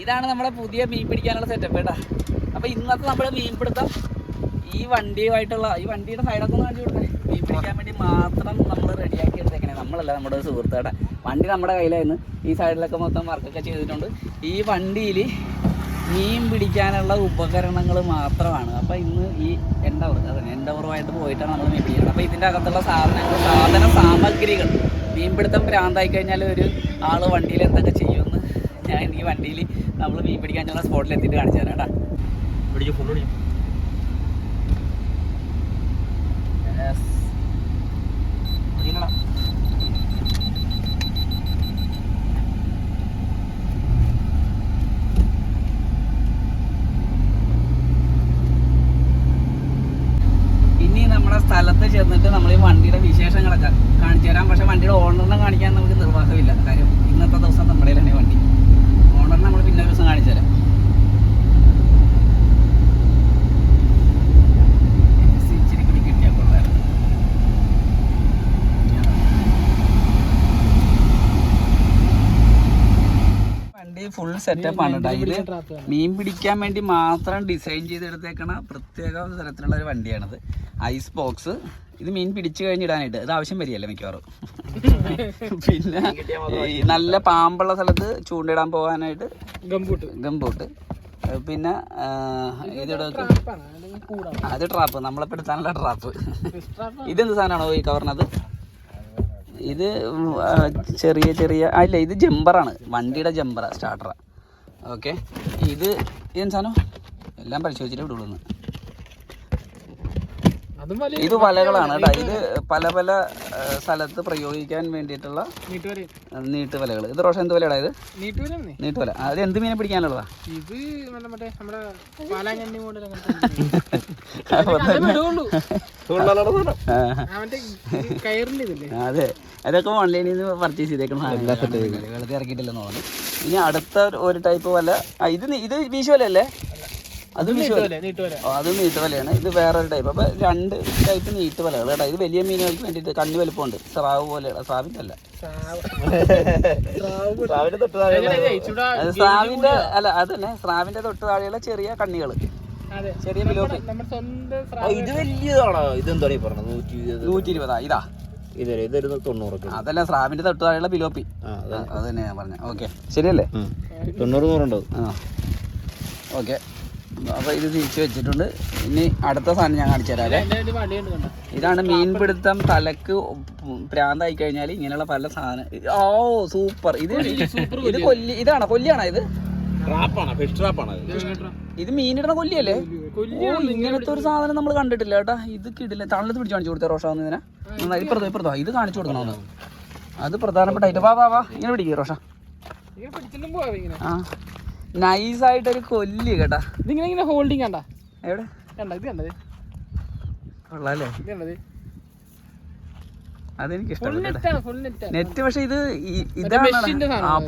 ഇതാണ് നമ്മുടെ പുതിയ മീൻ പിടിക്കാനുള്ള സെറ്റപ്പ് കേട്ടാ. അപ്പോൾ ഇന്നത്തെ നമ്മുടെ മീൻപിടുത്തം ഈ വണ്ടിയുമായിട്ടുള്ള ഈ വണ്ടിയുടെ സൈഡൊക്കെ ഒന്ന് കാണിച്ചു കൊടുക്കണേ. മീൻ പിടിക്കാൻ വേണ്ടി മാത്രം നമ്മൾ റെഡിയാക്കി എടുത്തേക്കണേ. നമ്മളല്ല, നമ്മുടെ ഒരു സുഹൃത്തുക്കളുടെ വണ്ടി നമ്മുടെ കയ്യിലായിരുന്നു. ഈ സൈഡിലൊക്കെ മൊത്തം വർക്കൊക്കെ ചെയ്തിട്ടുണ്ട്. ഈ വണ്ടിയിൽ മീൻ പിടിക്കാനുള്ള ഉപകരണങ്ങൾ മാത്രമാണ്. അപ്പോൾ ഇന്ന് ഈ എൻഡവറുമായിട്ട് പോയിട്ടാണ് നമ്മൾ മീൻ പിടിക്കുന്നത്. അപ്പോൾ ഇതിൻ്റെ അകത്തുള്ള സാധന സാമഗ്രികൾ, മീൻപിടുത്തം ഭ്രാന്തായി കഴിഞ്ഞാൽ ഒരു ആൾ വണ്ടിയിൽ എന്തൊക്കെ ചെയ്യുമെന്ന് ഞാൻ ഈ വണ്ടിയിൽ നമ്മൾ മീൻ പിടിക്കാനുള്ള സ്പോട്ടിൽ എത്തിയിട്ട് കാണിച്ചു തരാം കേട്ടോ. ഇനി നമ്മുടെ സ്ഥലത്ത് ചെന്നിട്ട് നമ്മൾ ഈ വണ്ടിയുടെ വിശേഷങ്ങളൊക്കെ കാണിച്ചു തരാം. പക്ഷെ വണ്ടിയുടെ ഓണറിനെ കാണിക്കാൻ നമുക്ക് നിർവാഹമില്ല. കാര്യം ഇന്നത്തെ ദിവസം നമ്മുടെ തന്നെ വണ്ടി ഓണറിനെ നമ്മൾ പിന്നെ ഒരു ദിവസം കാണിച്ചു തരാം. ഫുൾ സെറ്റപ്പ് ആണ് കേട്ടോ. ഇത് മീൻ പിടിക്കാൻ വേണ്ടി മാത്രം ഡിസൈൻ ചെയ്തെടുത്തേക്കണ പ്രത്യേക തരത്തിലുള്ള ഒരു വണ്ടിയാണിത്. Ice box. ഇത് മീൻ പിടിച്ചു കഴിഞ്ഞിടാനായിട്ട് ഇത് ആവശ്യം വരികയല്ലേ മിക്കവാറും. പിന്നെ നല്ല പാമ്പുള്ള സ്ഥലത്ത് ചൂണ്ടിടാൻ പോകാനായിട്ട് ഗംബൂട്ട്. പിന്നെ അത് ട്രാപ്പ്, നമ്മളെ പെടുത്താനുള്ള ട്രാപ്പ്. ഇതെന്ത് സാധനമാണോ ഈ കവറിനത്? ഇത് ചെറിയ അല്ല, ഇത് ജമ്പറാണ്, വണ്ടിയുടെ ജമ്പറ, സ്റ്റാർട്ടറാണ്. ഓക്കെ, ഇത് എന്ത് സാധനം എല്ലാം പരിശോധിച്ചിട്ട് വിടുള്ളൂ. ഇത് വലകളാണ് കേട്ടോ. ഇത് പല സ്ഥലത്ത് പ്രയോഗിക്കാൻ വേണ്ടിയിട്ടുള്ള നീട്ടുവലകൾ. ഇത് റോഷൻ എന്ത് വലയാടാ? ഇത് നീട്ടുവല. അത് എന്ത് മീനെ പിടിക്കാനുള്ളതാ? അതെ, അതൊക്കെ ഓൺലൈനിൽ നിന്ന് പർച്ചേസ് ചെയ്തേക്കണം. വെള്ളത്തിൽ ഇറക്കിയിട്ടില്ലെന്ന് തോന്നുന്നു. ഇനി അടുത്ത ഒരു ടൈപ്പ് വല, ഇത് വീശുവലല്ലേ? അത് അത് നീട്ടുവലയാണ്. ഇത് വേറൊരു ടൈപ്പ്. അപ്പോൾ രണ്ട് ടൈപ്പ് നീട്ടുവലകൾ കേട്ടോ. ഇത് വലിയ മീനുകൾക്ക് വേണ്ടിയിട്ട് കണ്ണി വലുപ്പമുണ്ട്. സ്രാവ് പോലെയുള്ള, സ്രാവിൻ്റെ അല്ല, സ്രാവിൻ്റെ അല്ല, അത് തന്നെ സ്രാവിൻ്റെ തൊട്ട് താഴെയുള്ള ചെറിയ കണ്ണികൾ, ചെറിയ പിലോപ്പി. ഇത് വലിയതാണോ? ഇതെന്താ പറഞ്ഞത്? 120. ഇതാ ഇതൊരു 90. അതല്ല, സ്രാവിൻ്റെ തൊട്ട് താഴെയുള്ള പിലോപ്പി. അത് തന്നെ ഞാൻ പറഞ്ഞത്. ഓക്കെ, ശരിയല്ലേ? 90 ആ, ഓക്കെ. അപ്പോൾ ഇത് തിരിച്ച് വെച്ചിട്ടുണ്ട്. ഇനി അടുത്ത സാധനം ഞാൻ കാണിച്ചു തരാം. ഇതാണ് മീൻപിടുത്തം തലക്ക് പ്രാന്തായി കഴിഞ്ഞാൽ ഇങ്ങനെയുള്ള പല സാധനം. ഓ സൂപ്പർ. ഇതാണോ കൊല്ലിയാണോ? ഇത് ഇത് മീനിടുന്ന കൊല്ലിയല്ലേ? ഇങ്ങനത്തെ ഒരു സാധനം നമ്മൾ കണ്ടിട്ടില്ല കേട്ടാ. ഇത് കിടില്ല. തണലത്ത് പിടിച്ച് കാണിച്ചു കൊടുത്തേ റോഷ. ഇതിനെ ഇപ്പുറത്തോ ഇത് കാണിച്ചു കൊടുക്കണമെന്ന്. അത് പ്രധാനപ്പെട്ട ഐറ്റം. വാ ഇങ്ങനെ പിടിക്കുക റോഷ. ആ, നൈസായിട്ടൊരു കൊല്ലി കേട്ടാ. ഇതിങ്ങനെ ഹോൾഡിങ് കണ്ടാ? എവിടെ ഇത് കണ്ടത് കൊള്ളാല്ലേ? അതെനിക്ക് ഇഷ്ടപ്പെട്ടു നെറ്റ്. പക്ഷെ ഇതാണ്.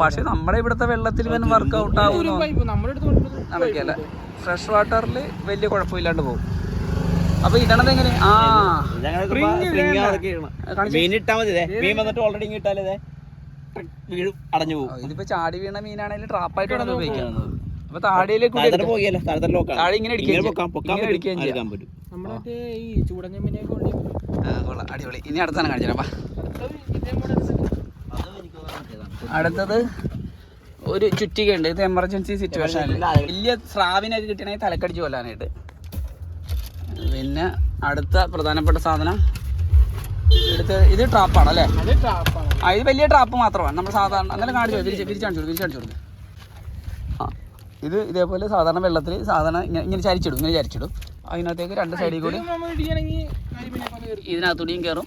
പക്ഷെ നമ്മുടെ ഇവിടുത്തെ വെള്ളത്തിൽ വർക്ക്ഔട്ട് ആവുമല്ലോ. നടക്കല്ല. ഫ്രഷ് വാട്ടറിൽ വലിയ കുഴപ്പമില്ലാണ്ട് പോകും. അപ്പൊ ഇടണത് എങ്ങനെ? മീൻ ഇട്ടാ മതി. മീൻ വന്നിട്ട് ഓൾറെഡി ഇട്ടാലേ അടഞ്ഞു പോകും. ഇതിപ്പോ ചാടി വീണ മീനാണെങ്കിൽ ട്രാപ്പായിട്ട് വേണം ഉപയോഗിക്കുന്നത്. അപ്പൊ താഴേക്ക് താഴെ ഇങ്ങനെ അടിക്കുകയും ചെയ്യാം. അടിപൊളി. ഇനി അടുത്താണ് കാണിച്ചാ. അടുത്തത് ഒരു ചുറ്റികയുണ്ട്. ഇത് എമർജൻസി സിറ്റുവേഷൻ. വലിയ സ്രാവിനൊക്കെ കിട്ടണമെങ്കിൽ തലക്കടിച്ച് കൊല്ലാനായിട്ട്. പിന്നെ അടുത്ത പ്രധാനപ്പെട്ട സാധനം ഇത് ട്രാപ്പാണ് അല്ലേ? ഇത് വലിയ ട്രാപ്പ് മാത്രമാണ്. നമ്മൾ സാധാരണ അങ്ങനെ കാണിച്ചു തിരിച്ചു കാണിച്ചു കൊടുക്കും. ആ, ഇത് ഇതേപോലെ സാധാരണ വെള്ളത്തിൽ സാധാരണ ഇങ്ങനെ ചരിച്ചിടും. അതിനകത്തേക്ക് രണ്ട് സൈഡിൽ കൂടി ഇതിനകത്തൂടിയും കയറും,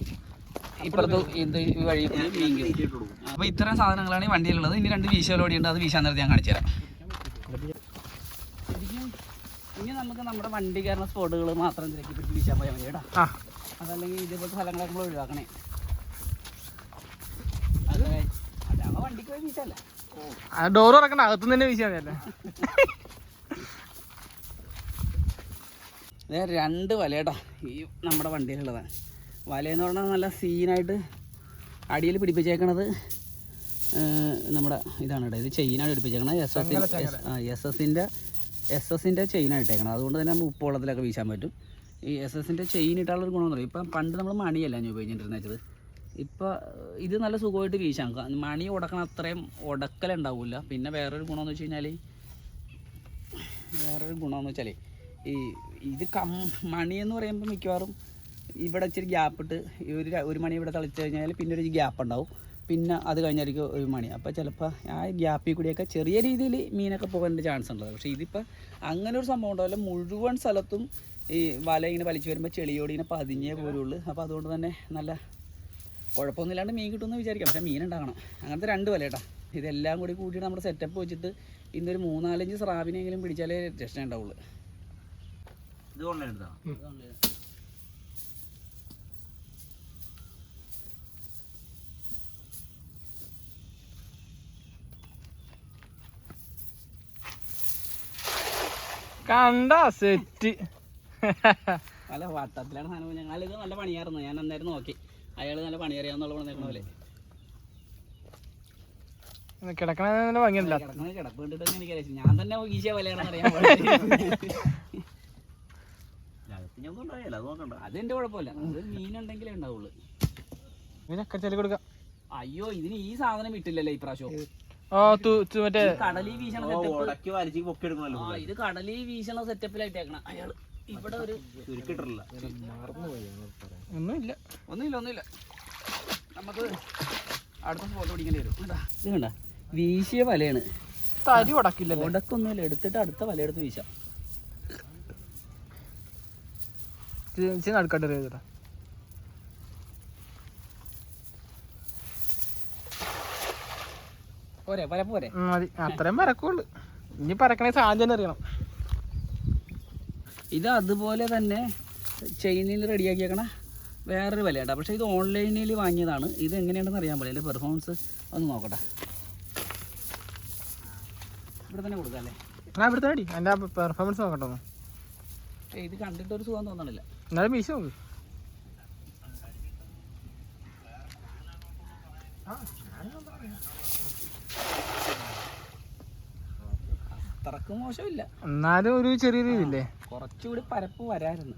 ഇപ്പുറത്ത് ഇത് വഴി കൂടി മീൻ കയറും. അപ്പോൾ ഇത്തരം സാധനങ്ങളാണ് ഈ വണ്ടിയിലുള്ളത്. ഇനി രണ്ട് വീശലോടിയുണ്ട്. അത് വീശാൻ നേരത്തെ ഞാൻ കാണിച്ചു തരാം. ഇനി നമുക്ക് നമ്മുടെ വണ്ടി കയറുന്ന സ്പോട്ടുകൾ മാത്രം തിരക്കി പിടിച്ച് വീശാൻ പോയാൽ മതി കേട്ടോ. അതല്ലെങ്കിൽ ഇതേപോലത്തെ സ്ഥലങ്ങളൊക്കെ നമ്മൾ ഒഴിവാക്കണേ. അതാവുമ്പോ വണ്ടിക്ക് പോയി വീശല്ല. ഡോർ തുറക്കണ്ട, അകത്തുനിന്ന് തന്നെ വീശാൻ മതിയല്ലേ? രണ്ട് വല കേട്ടോ ഈ നമ്മുടെ വണ്ടിയിലുള്ളതാണ്. വലയെന്ന് പറഞ്ഞാൽ നല്ല സീനായിട്ട് അടിയിൽ പിടിപ്പിച്ചേക്കണത് നമ്മുടെ ഇതാണ് കേട്ടോ, ഇത് ചെയിനാണ് എടുപ്പിച്ചേക്കണത്. എസ് എസിൻ്റെ ചെയിനാണ് ഇട്ടേക്കണം. അതുകൊണ്ട് തന്നെ നമുക്ക് ഉപ്പ് വെള്ളത്തിലൊക്കെ വീശാൻ പറ്റും. ഈ SS-ൻ്റെ ചെയിൻ ഇട്ടാളൊരു ഗുണമെന്ന് പറയും. ഇപ്പം പണ്ട് നമ്മൾ മണിയല്ല ഞാൻ ഉപയോഗിച്ചിട്ടുണ്ടെന്ന്. ഇപ്പോൾ ഇത് നല്ല സുഖമായിട്ട് വീശാം. മണി ഉടക്കണം അത്രയും ഉടക്കലുണ്ടാവില്ല. പിന്നെ വേറൊരു ഗുണമെന്ന് വെച്ച് കഴിഞ്ഞാൽ ഈ ഇത് മണിയെന്ന് പറയുമ്പോൾ മിക്കവാറും ഇവിടെ ഇച്ചിരി ഗ്യാപ്പിട്ട് ഒരു മണി ഇവിടെ തളിച്ച് കഴിഞ്ഞാൽ പിന്നെ ഒരു ഗ്യാപ്പ് ഉണ്ടാവും. പിന്നെ അത് കഴിഞ്ഞായിരിക്കും ഒരു മണി. അപ്പോൾ ചിലപ്പോൾ ആ ഗ്യാപ്പിൽ കൂടിയൊക്കെ ചെറിയ രീതിയിൽ മീനൊക്കെ പോകാനുള്ള ചാൻസ് ഉണ്ട്. പക്ഷേ ഇതിപ്പോൾ അങ്ങനെ ഒരു സംഭവം ഉണ്ടാവില്ല. മുഴുവൻ സ്ഥലത്തും ഈ വല ഇങ്ങനെ വലിച്ചു വരുമ്പോൾ ചെളിയോട് ഇങ്ങനെ പതിഞ്ഞേ പോരുള്ളൂ. അപ്പോൾ അതുകൊണ്ട് തന്നെ നല്ല കുഴപ്പമൊന്നുമില്ലാണ്ട് മീൻ കിട്ടുമെന്ന് വിചാരിക്കാം. പക്ഷേ മീൻ ഉണ്ടാകണം. അങ്ങനത്തെ 2 വല കേട്ടോ. ഇതെല്ലാം കൂടി കൂട്ടിയിട്ട് നമ്മുടെ സെറ്റപ്പ് വെച്ചിട്ട് ഇന്നൊരു 3-4 സ്രാവിനെങ്കിലും പിടിച്ചാലേ രക്ഷ ഉണ്ടാവുള്ളൂ. ഇത് കൊണ്ടെടുത്താ കണ്ട സെറ്റ്. നല്ല വട്ടത്തിലാണ് സാധനം. ഞങ്ങളിത് നല്ല പണിയായിരുന്നു. ഞാൻ അന്നേരം നോക്കി അയാൾ നല്ല പണിയറിയാന്നുള്ള നിൽക്കണ പോലെ കിടക്കണ ഭംഗിയല്ല. കിടപ്പ് കണ്ടിട്ട് എനിക്കറിയാം. ഞാൻ തന്നെ ഈശോ വിലയാണെന്ന് അറിയാൻ അതെന്റെ കുഴപ്പമില്ല. അത് മീനുണ്ടെങ്കിലേ ഉണ്ടാവുള്ളൂ. കൊടുക്കാം. അയ്യോ ഇതിന് ഈ സാധനം വിട്ടില്ലല്ലോ ഇപ്രാവശ്യം. മറ്റേ കടലി വീശണ സെറ്റപ്പ്. ഇത് കടലി വീശണ സെറ്റപ്പിലായിട്ടേക്കണം അയാള്. ഇവിടെ ഒരു ഒന്നുമില്ല. നമുക്ക് അടുത്ത ഫോട്ടോ പിടിക്കേണ്ടി വരും. ഇത് കണ്ട വീശിയ വലയാണ്. തരി ഉടക്കില്ല. ഉടക്കൊന്നുമില്ല. എടുത്തിട്ട് അടുത്ത വല എടുത്ത് വീശാം. നടുക്കട്ടെ പോരെ പല പോരെ മതി. അത്രയും പരക്കുള്ളു. ഇനി പരക്കണേ സാധ്യത അറിയണം. ഇത് അതുപോലെ തന്നെ ചെയിനിൽ റെഡിയാക്കിയേക്കണ വേറൊരു വില കേട്ടോ. പക്ഷേ ഇത് ഓൺലൈനിൽ വാങ്ങിയതാണ്. ഇത് എങ്ങനെയുണ്ടെന്ന് അറിയാൻ പോലെ. എൻ്റെ പെർഫോമൻസ് ഒന്ന് നോക്കട്ടെ. ഇവിടെ തന്നെ കൊടുക്കാം അല്ലേ? ഇവിടെ തന്നെ എൻ്റെ പെർഫോമൻസ് നോക്കട്ടോ. ഇത് കണ്ടിട്ടൊരു സുഖം തോന്നണില്ല. എന്നാലും വീശി നോക്ക്. അത്രക്കും മോശമില്ല. എന്നാലും ഒരു ചെറിയ രീതിയില്ലേ, കുറച്ചുകൂടി പരപ്പ് വരായിരുന്നു.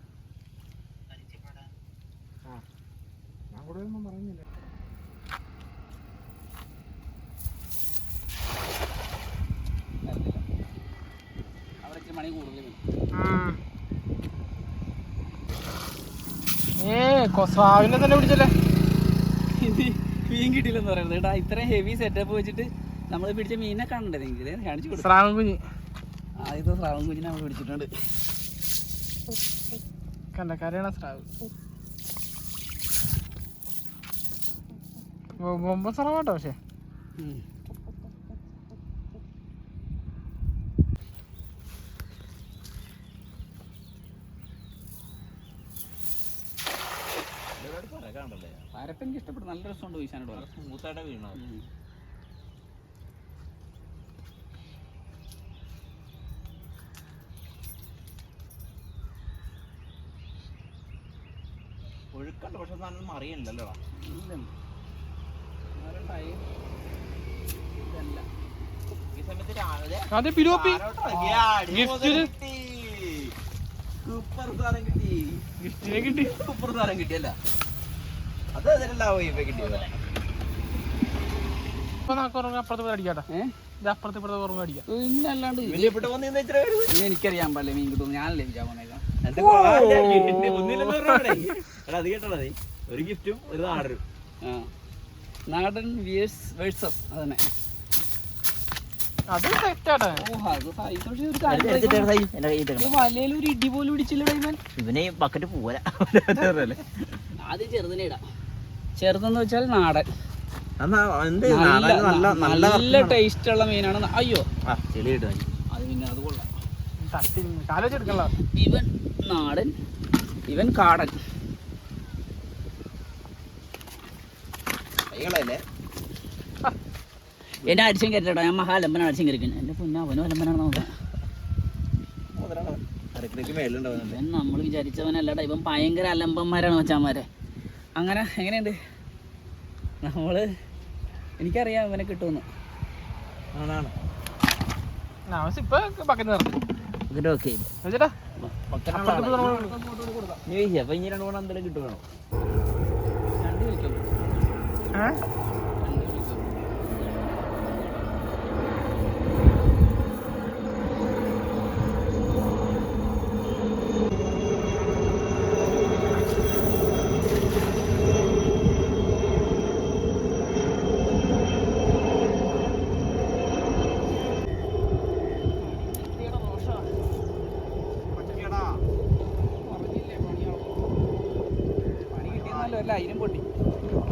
അവിടെ ഇച്ചിരി മണി കൂടുതൽ. സ്രാവിനെ തന്നെ പിടിച്ചല്ലേ. മീൻ കിട്ടിയില്ലെന്ന് പറയുന്നത് കേട്ടാ. ഇത്രയും ഹെവി സെറ്റപ്പ് വെച്ചിട്ട് നമ്മൾ പിടിച്ച മീനെ കാണണ്ടേ നിങ്ങൾ? കാണിച്ചു കൊടുക്കും. സ്രാവൻ കുഞ്ഞ്, ആദ്യത്തെ സ്രാവൻ കുഞ്ഞിനെ നമ്മൾ പിടിച്ചിട്ടുണ്ട്. കണ്ടക്കാരാണ് സ്രാവ്. സ്രാവാട്ടോ. പക്ഷേ പരപ്പ് എനിക്ക് ഇഷ്ടപ്പെട്ടു. നല്ല രസമുണ്ട് വീശാനോട്. സ്മൂത്തായിട്ട് വീണോ? ഒഴുക്കണ്ട. പക്ഷെ നല്ലൊന്നും അറിയണില്ലല്ലോ. ഈ സമയത്ത് രാവിലെ സൂപ്പർ സാധനം കിട്ടി. ഗിഫ്റ്റിനെ കിട്ടി. സൂപ്പർ സാധനം കിട്ടിയല്ല. അത് അതിലുണ്ടാവോ ഇപ്പൊ കിട്ടിയത്? ഇപ്പൊ നമുക്ക് അപ്പുറത്ത് പോയി അടിക്കാട്ടെ. അപ്പുറത്ത് ഇപ്പുറത്ത് കുറവ് അടിക്കാം. പിന്നെ അല്ലാണ്ട് എനിക്കറിയാൻ പാടില്ല മീൻ കിട്ടും. ഞാനല്ലേ വിചാ പോണേക്കാം. അത് കേട്ടോ. ഒരു ഗിഫ്റ്റും ഒരു നാടനും. നാടൻ വേഴ്സസ് അതന്നെ. അത് സെറ്റാട്ടെ. വലയിൽ ഒരു ഇടി പോലും ഇടിച്ചില്ലടാ ഇവൻ. ഇവനെ ബക്കറ്റ് പോരാ. ആദ്യം ചെറുതിനെ ഇടാം. ചെറുതെന്ന് വെച്ചാൽ നാടൻ. നല്ല ടേസ്റ്റ് ഉള്ള മീനാണ്. അയ്യോ അത് പിന്നെ അത് കൊള്ളാം. ഇവൻ നാടൻ, ഇവൻ കാടൻ. എന്നെ അടിച്ചും കയറ്റട്ടോ. ഞാൻ മഹാലമ്പനാണ് അടിച്ചും കയറിക്കുന്നത്. എൻ്റെ പൊന്നവനും അലമ്പനാണ് നോക്കാം. ഇവൻ നമ്മൾ വിചാരിച്ചവനല്ലടാ. ഇവൻ ഭയങ്കര അലമ്പന്മാരാണ് മച്ചാന്മാരെ. അങ്ങനെ എങ്ങനെയുണ്ട്? നമ്മൾ എനിക്കറിയാം ഇവനെ കിട്ടുമെന്ന്. ആണാണ് ഇപ്പൊ ബക്കറ്റ് നിറഞ്ഞു ഇതിന്റെ ഓക്കെ ചേട്ടാ. അപ്പൊ ഇനി 2 എന്തെങ്കിലും കിട്ടുവാണോ? രണ്ട് കളിക്കും.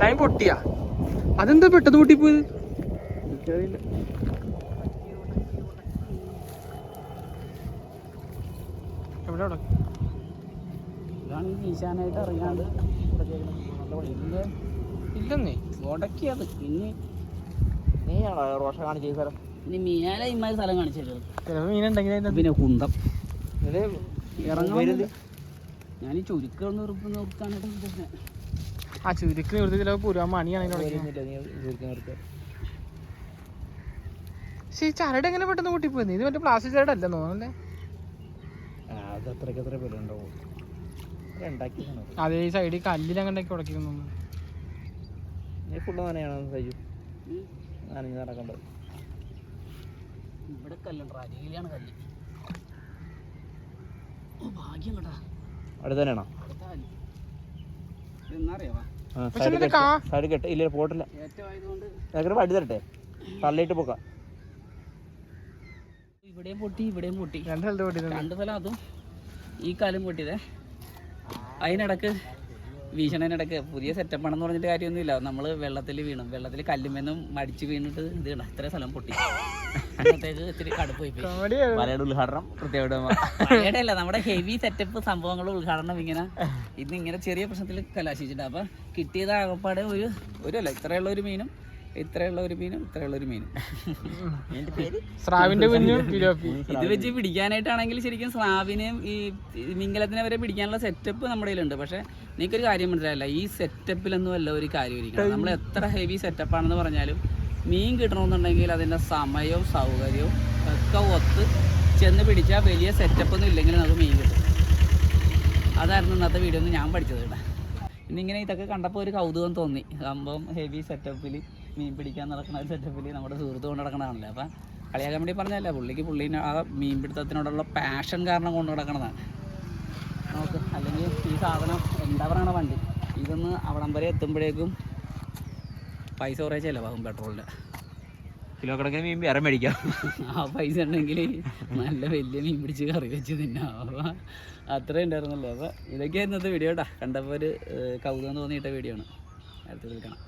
ലൈൻ പൊട്ടിയാ? അതെന്താ പെട്ടെന്ന് പൊട്ടിപ്പോയത്? എവിടെ വീശാനായിട്ട് അറിയാണ്ട് ഇല്ലെന്നേ ഉടക്കിയത്. നീയാണോ റോഷ കാണിച്ച സ്ഥലം? ഇനി മീനാലെ ഇമ്മാതിരി സ്ഥലം കാണിച്ചത്. ചിലപ്പോ മീനുണ്ടെങ്കിൽ പിന്നെ കുന്തം ഇത് ഇറങ്ങുന്നത്. ഞാൻ ഈ ചുരുക്കം നിർത്താനായിട്ട് ആ ചുരുക്കി നിർത്തി ചിലപ്പോൾ പുരാൻ മണിയാണ്. പക്ഷേ ഈ ചരട് എങ്ങനെ പെട്ടെന്ന് പൊട്ടിപ്പോയി? ഇത് മറ്റേ പ്ലാസ്റ്റിക് ചരട് അല്ലെന്ന് തോന്നുന്നല്ലേ? അത് അത്രയ്ക്ക് വില ഉണ്ടാവും. അതേ ഈ സൈഡിൽ കല്ലിലങ്ങണ്ടൊക്കെ ഉടക്കിക്കുന്നു. ഫുള്ള് നനയാണോ സൈജു? നനഞ്ഞ് നടക്കേണ്ടത്. ഇവിടെ കല്ലുണ്ട്, അരിയിലാണ് കല്ല്. ഭാഗ്യം കേട്ടാ. അടുത്ത് തന്നെയാണോ? സൈഡ് കെട്ട് ഇല്ല, പോട്ടില്ല. വടി തരട്ടെ, തള്ളിയിട്ട് പോക്കാം. ഇവിടെയും പൊട്ടി ഇവിടെയും പൊട്ടി. രണ്ട് സ്ഥലത്ത് പൊട്ടി. രണ്ട് സ്ഥലം അതും ഈ കാലം പൊട്ടിയതേ. അതിനിടക്ക് വീശണതിനിടക്ക് പുതിയ സെറ്റപ്പ് ആണെന്ന് പറഞ്ഞിട്ട് കാര്യമൊന്നുമില്ല. നമ്മൾ വെള്ളത്തിൽ വീണു. വെള്ളത്തിൽ കല്ലുമെന്നും മടിച്ച് വീണിട്ട് ഇത് കണ്ട ഇത്ര സ്ഥലം പൊട്ടി. അന്നത്തേക്ക് ഇത്തിരി കടുപ്പ് പോയി. മലയുടെ ഉദ്ഘാടനം മലയുടെയല്ല, നമ്മുടെ ഹെവി സെറ്റപ്പ് സംഭവങ്ങളുടെ ഉദ്ഘാടനം ഇന്നിങ്ങനെ ചെറിയ പ്രശ്നത്തിൽ കലാശിച്ചിട്ടുണ്ട്. അപ്പം കിട്ടിയത് ആകപ്പാടെ ഒരു അല്ല ഇത്രയുള്ള ഒരു മീനും ഇത്രയുള്ള ഒരു മീനും സ്രാവിന്റെ കുഞ്ഞും. ഇത് വെച്ച് പിടിക്കാനായിട്ടാണെങ്കിൽ ശരിക്കും സ്രാവിനെയും ഈ മിംഗലത്തിനെ വരെ പിടിക്കാനുള്ള സെറ്റപ്പ് നമ്മുടെ കയ്യിലുണ്ട്. പക്ഷെ എനിക്കൊരു കാര്യം മനസ്സിലായില്ല, ഈ സെറ്റപ്പിലൊന്നും അല്ല ഒരു കാര്യമിരിക്കണം. നമ്മൾ എത്ര ഹെവി സെറ്റപ്പാണെന്ന് പറഞ്ഞാലും മീൻ കിട്ടണമെന്നുണ്ടെങ്കിൽ അതിൻ്റെ സമയവും സൗകര്യവും ഒക്കെ ഒത്ത് ചെന്ന് പിടിച്ചാൽ വലിയ സെറ്റപ്പൊന്നും ഇല്ലെങ്കിൽ നമുക്ക് മീൻ കിട്ടും. അതായിരുന്നു ഇന്നത്തെ വീഡിയോ ഞാൻ പഠിച്ചത് കേട്ടോ. ഇന്നിങ്ങനെ ഇതൊക്കെ കണ്ടപ്പോൾ ഒരു കൗതുകം തോന്നി. സംഭവം ഹെവി സെറ്റപ്പിൽ മീൻ പിടിക്കാൻ നടക്കുന്ന ഒരു സെറ്റപ്പിൽ നമ്മുടെ സുഹൃത്ത് കൊണ്ട് നടക്കണതാണല്ലോ. അപ്പം കളിയാക്കാൻ വേണ്ടി പറഞ്ഞല്ല, പുള്ളിന് ആ മീൻ പിടുത്തത്തിനോടുള്ള പാഷൻ കാരണം കൊണ്ട് നടക്കണതാണ്. നമുക്ക് അല്ലെങ്കിൽ ഈ സാധനം എന്താ പറയണ വണ്ടി ഇതൊന്ന് അവിടം വരെ എത്തുമ്പോഴേക്കും പൈസ കുറേ ചിലവാകും പെട്രോളിൻ്റെ. കിലോ കണക്കിന് മീൻ വേറെ മേടിക്കാം. ആ പൈസ ഉണ്ടെങ്കിൽ നല്ല വലിയ മീൻ പിടിച്ച് കറി വെച്ച് തിന്നാം. അപ്പോൾ അത്രയും ഉണ്ടായിരുന്നല്ലോ. അപ്പോൾ ഇതൊക്കെയായിരുന്നു ഇന്നത്തെ വീഡിയോ കേട്ടോ. കണ്ടപ്പോൾ ഒരു കൗതുകം തോന്നിയിട്ട വീഡിയോ ആണ്. അടുത്ത് വിൽക്കണം.